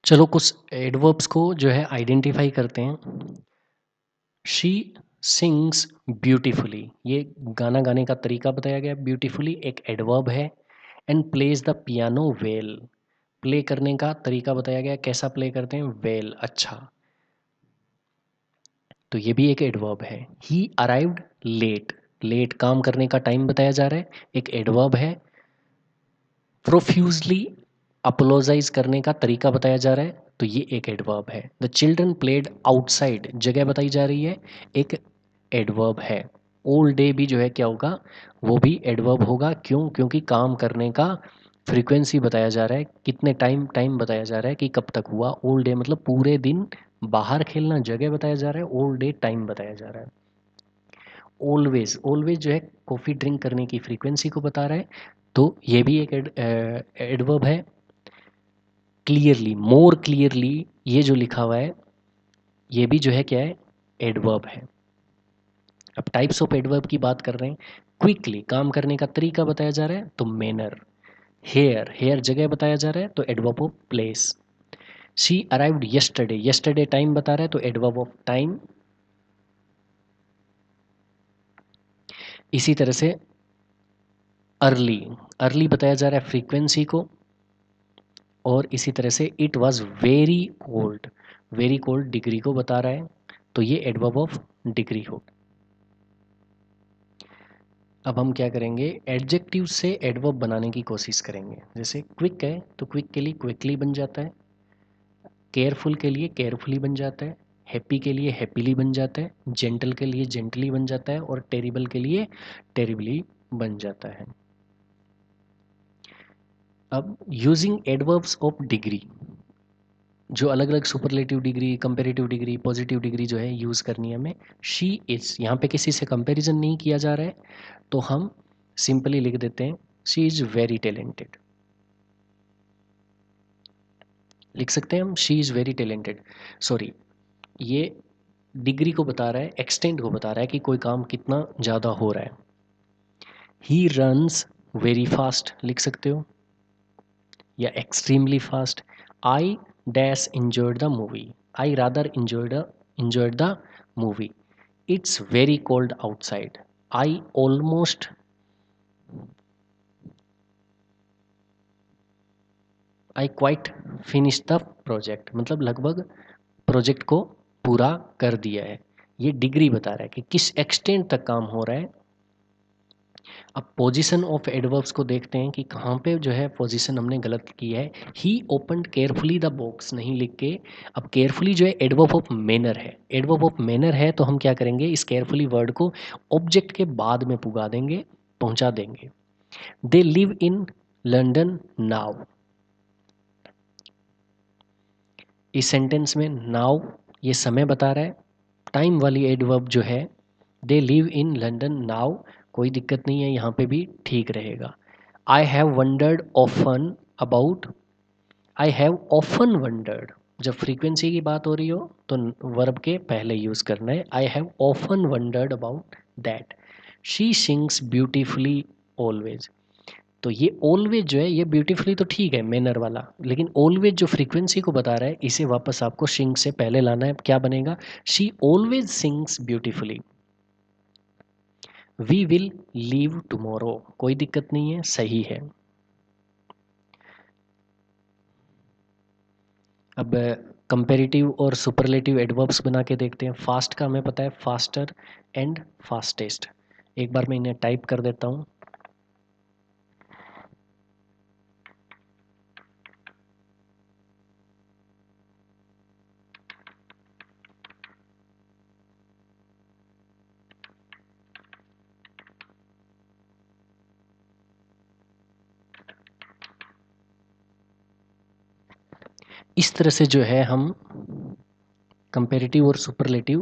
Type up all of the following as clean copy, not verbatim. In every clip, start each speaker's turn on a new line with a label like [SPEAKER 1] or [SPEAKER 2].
[SPEAKER 1] चलो कुछ एडवर्ब्स को जो है आइडेंटिफाई करते हैं। शी सिंग्स ब्यूटीफुली, ये गाना गाने का तरीका बताया गया। ब्यूटीफुली एक एडवर्ब है। And plays the piano well, play करने का तरीका बताया गया। कैसा प्ले करते हैं? वेल, अच्छा। तो ये भी एक एडवर्ब है। ही अराइव्ड लेट, लेट काम करने का टाइम बताया जा रहा है, एक एडवर्ब है। प्रोफ्यूजली अपोलोजाइज करने का तरीका बताया जा रहा है, तो ये एक एडवर्ब है। द चिल्ड्रन प्लेड आउटसाइड, जगह बताई जा रही है, एक एडवर्ब है। ऑल डे भी जो है क्या होगा? वो भी एडवर्ब होगा। क्यों? क्योंकि काम करने का फ्रीक्वेंसी बताया जा रहा है, कितने टाइम टाइम बताया जा रहा है कि कब तक हुआ। ऑल डे मतलब पूरे दिन। बाहर खेलना जगह बताया जा रहा है, ऑल डे टाइम बताया जा रहा है। ऑलवेज, ऑलवेज जो है कॉफ़ी ड्रिंक करने की फ्रीक्वेंसी को बता रहा है, तो ये भी एक एडवर्ब है। क्लियरली, मोर क्लियरली, ये जो लिखा हुआ है ये भी जो है क्या है? एडवर्ब है। अब टाइप्स ऑफ एडवर्ब की बात कर रहे हैं। क्विकली काम करने का तरीका बताया जा रहा है, तो मैनर। हेयर, हेयर जगह बताया जा रहा है, तो adverb of place. She arrived yesterday, yesterday time बता रहा है, तो एडवर्ब ऑफ टाइम। इसी तरह से अर्ली, अर्ली बताया जा रहा है फ्रीक्वेंसी को। और इसी तरह से it was very cold, very cold degree को बता रहा है, तो ये एडवर्ब ऑफ डिग्री हो। अब हम क्या करेंगे? एडजेक्टिव से एडवर्ब बनाने की कोशिश करेंगे। जैसे क्विक है तो क्विक के लिए क्विकली बन जाता है, केयरफुल के लिए केयरफुली बन जाता है, हैप्पी के लिए हैप्पीली बन जाता है, जेंटल के लिए जेंटली बन जाता है, और टेरिबल के लिए टेरिबली बन जाता है। अब यूजिंग एडवर्ब्स ऑफ डिग्री, जो अलग अलग superlative degree, comparative degree, positive degree जो है यूज़ करनी है हमें। शी इज़, यहाँ पे किसी से कंपैरिजन नहीं किया जा रहा है, तो हम सिंपली लिख देते हैं शी इज़ वेरी टैलेंटेड। लिख सकते हैं हम she is very talented. Sorry, ये डिग्री को बता रहा है, एक्सटेंट को बता रहा है कि कोई काम कितना ज़्यादा हो रहा है। ही रन्स वेरी फास्ट लिख सकते हो, या extremely fast. I dash enjoyed the movie, I rather enjoyed the movie. It's very cold outside, I almost, I quite finish the project, मतलब लगभग प्रोजेक्ट को पूरा कर दिया है। ये डिग्री बता रहा है कि किस एक्सटेंट तक काम हो रहा है। अब पोजीशन ऑफ एडवर्ब्स को देखते हैं कि कहाँ पे जो है पोजीशन हमने गलत की है। ही ओपनड केयरफुली द बॉक्स नहीं लिख के, अब केयरफुली जो है एडवर्ब ऑफ मैनर है। एडवर्ब ऑफ मैनर है तो हम क्या करेंगे? इस केयरफुली वर्ड को ऑब्जेक्ट के बाद में पुगा देंगे, पहुंचा देंगे। दे लिव इन लंडन नाउ, इस सेंटेंस में नाउ ये समय बता रहा है। टाइम वाली एडवर्ब जो है they live in London now, कोई दिक्कत नहीं है, यहाँ पे भी ठीक रहेगा। I have wondered often about, I have often wondered, जब फ्रीक्वेंसी की बात हो रही हो तो वर्ब के पहले यूज़ करना है। आई have often wandered about that. She sings beautifully always, तो ये ऑलवेज जो है ये ब्यूटीफुली तो ठीक है मैनर वाला, लेकिन ऑलवेज जो फ्रीक्वेंसी को बता रहा है इसे वापस आपको सिंग से पहले लाना है। क्या बनेगा? She always sings beautifully. We will leave tomorrow, कोई दिक्कत नहीं है, सही है। अब कंपेरेटिव और सुपरलेटिव एडवर्ब्स बना के देखते हैं। फास्ट का हमें पता है फास्टर एंड फास्टेस्ट। एक बार मैं इन्हें टाइप कर देता हूँ। इस तरह से जो है हम कंपेरेटिव और सुपरलेटिव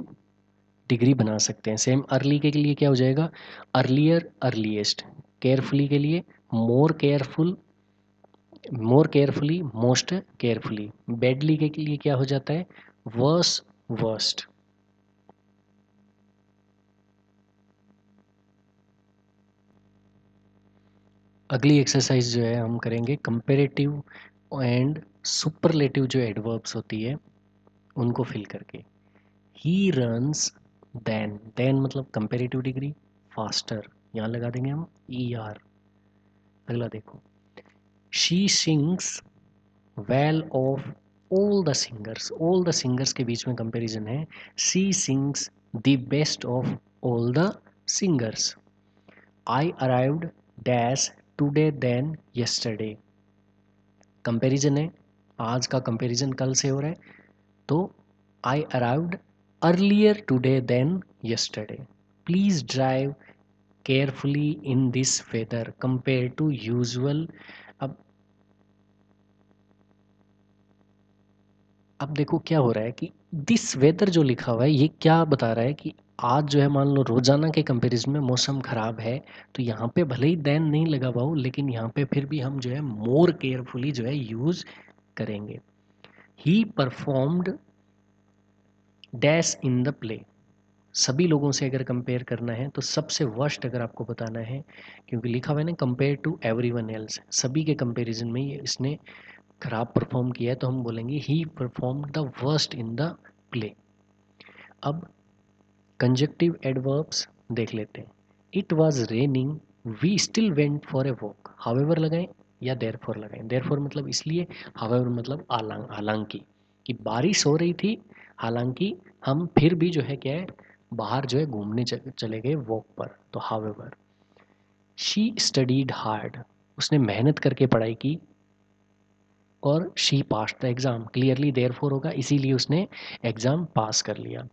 [SPEAKER 1] डिग्री बना सकते हैं। सेम अर्ली के लिए क्या हो जाएगा? Earlier, earliest. केयरफुली के लिए मोर केयरफुल, मोर केयरफुली, मोस्ट केयरफुली। बैडली के लिए क्या हो जाता है? Verse, worst. अगली एक्सरसाइज जो है हम करेंगे कंपेरेटिव एंड सुपरलेटिव जो एडवर्ब्स होती है उनको फिल करके। ही रन्स देन मतलब कंपेरेटिव डिग्री, फास्टर यहाँ लगा देंगे हम ई आर। अगला देखो, she sings well of all the singers के बीच में कंपैरिजन है। She sings the best of all the singers. I arrived dash today than yesterday. Comparison है, आज का कंपैरिजन कल से हो रहा है, तो I arrived earlier today than yesterday. Please drive carefully in this weather compare to usual. अब देखो क्या हो रहा है कि दिस वेदर जो लिखा हुआ है ये क्या बता रहा है कि आज जो है मान लो रोजाना के कंपैरिजन में मौसम खराब है, तो यहाँ पे भले ही देन नहीं लगा हुआ हो लेकिन यहाँ पे फिर भी हम जो है मोर केयरफुली जो है यूज करेंगे। ही performed dash in the play. सभी लोगों से अगर कंपेयर करना है तो सबसे वर्स्ट अगर आपको बताना है, क्योंकि लिखा हुआ है ना कंपेयर टू एवरीवन एल्स, सभी के कंपैरिजन में ये इसने खराब परफॉर्म किया है, तो हम बोलेंगे ही perform the worst in the play. अब कंजक्टिव एडवर्ब्स देख लेते हैं। It was raining we still went for a walk. However लगाएं या देयरफॉर लगाएं। देयरफॉर मतलब इसलिए, हावेवर मतलब हालांकि, कि बारिश हो रही थी हालांकि हम फिर भी जो है क्या है बाहर जो है घूमने चले गए वॉक पर, तो हावेवर। शी स्टडीड हार्ड, उसने मेहनत करके पढ़ाई की, और she pass the exam, clearly therefore होगा इसीलिए उसने एग्ज़ाम पास कर लिया।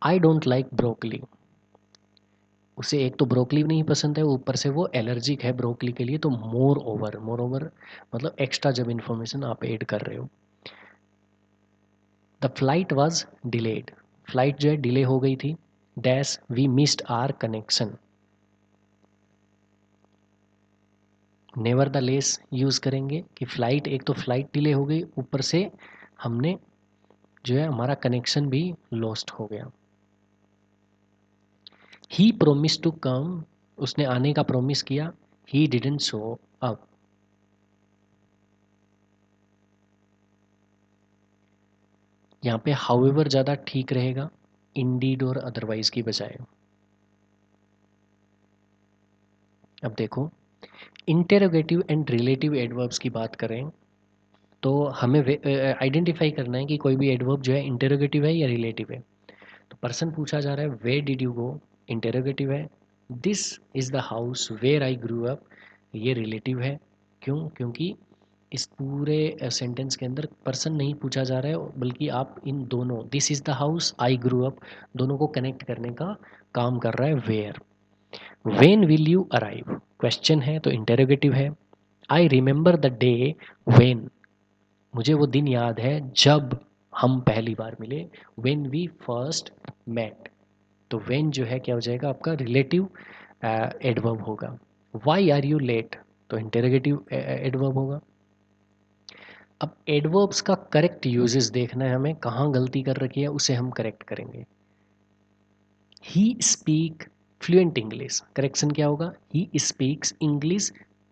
[SPEAKER 1] आई डोंट लाइक ब्रोकली, उसे एक तो ब्रोकली नहीं पसंद है, ऊपर से वो एलर्जिक है ब्रोकली के लिए, तो मोर ओवर मतलब एक्स्ट्रा जब इन्फॉर्मेशन आप ऐड कर रहे हो। The flight was delayed, flight जो है डिले हो गई थी। Dash we missed our connection. Nevertheless use करेंगे कि फ्लाइट, एक तो फ्लाइट डिले हो गई, ऊपर से हमने जो है हमारा कनेक्शन भी लॉस्ट हो गया। ही प्रोमिस टू कम, उसने आने का प्रोमिस किया। He didn't show up. यहाँ पे हाउएवर ज़्यादा ठीक रहेगा इंडीड और अदरवाइज की बजाय। अब देखो, इंटेरोगेटिव एंड रिलेटिव एडवर्ब्स की बात करें तो हमें आइडेंटिफाई करना है कि कोई भी एडवर्ब जो है इंटेरोगेटिव है या रिलेटिव है। तो पर्सन पूछा जा रहा है way did you go, interrogative है। This is the house where I grew up, ये रिलेटिव है। क्यों? क्योंकि इस पूरे सेंटेंस के अंदर पर्सन नहीं पूछा जा रहा है, बल्कि आप इन दोनों this is the house I grew up दोनों को कनेक्ट करने का काम कर रहा है where. When will you arrive, question है तो इंटेरोगेटिव है। I remember the day when, मुझे वो दिन याद है जब हम पहली बार मिले। वेन वी फर्स्ट मेट, तो वेन जो है क्या हो जाएगा आपका रिलेटिव एडवर्ब होगा। वाई आर यू लेट, तो इंटेरोगेटिव एडवर्ब होगा। अब एडवर्ब्स का करेक्ट यूजेस देखना है हमें, कहाँ गलती कर रखी है उसे हम करेक्ट करेंगे। He speak fluent English, correction क्या होगा? He speaks English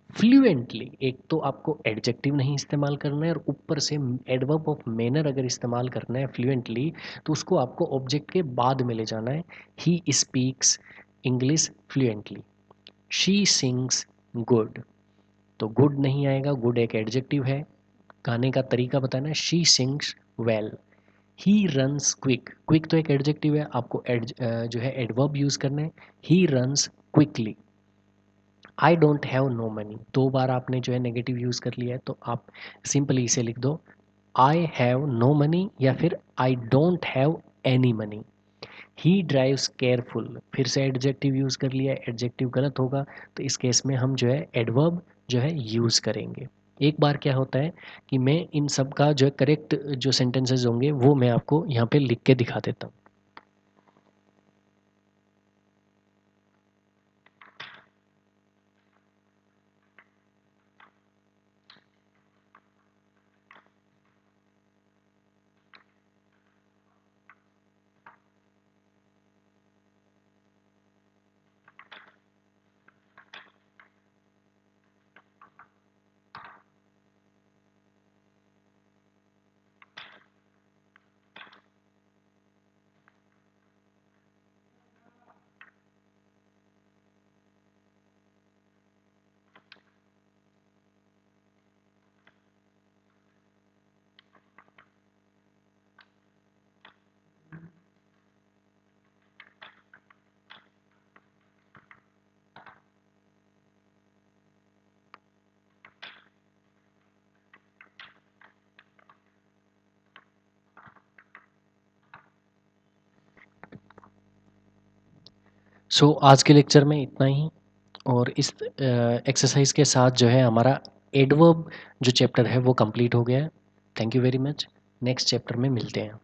[SPEAKER 1] fluently. एक तो आपको एडजेक्टिव नहीं इस्तेमाल करना है, और ऊपर से एडवर्ब ऑफ मैनर अगर इस्तेमाल करना है फ्लुएंटली, तो उसको आपको ऑब्जेक्ट के बाद में ले जाना है। He speaks English fluently. She sings good, तो गुड नहीं आएगा, गुड एक एडजेक्टिव है। गाने का तरीका बताना है। She sings well. He runs quick, quick तो एक एडजेक्टिव है, आपको जो है एडवर्ब यूज़ करना है। He runs quickly. I don't have no money, दो बार आपने जो है नेगेटिव यूज़ कर लिया है, तो आप सिंपली इसे लिख दो आई हैव नो मनी, या फिर आई don't have any money. He drives careful, फिर से एडजेक्टिव यूज़ कर लिया, एडजेक्टिव गलत होगा, तो इस केस में हम जो है एडवर्ब जो है यूज़ करेंगे। एक बार क्या होता है कि मैं इन सब का जो है करेक्ट जो सेंटेंसेस होंगे वो मैं आपको यहाँ पे लिख के दिखा देता हूँ। सो आज के लेक्चर में इतना ही। और इस एक्सरसाइज के साथ जो है हमारा एडवर्ब जो चैप्टर है वो कंप्लीट हो गया है। Thank you very much. Next chapter में मिलते हैं।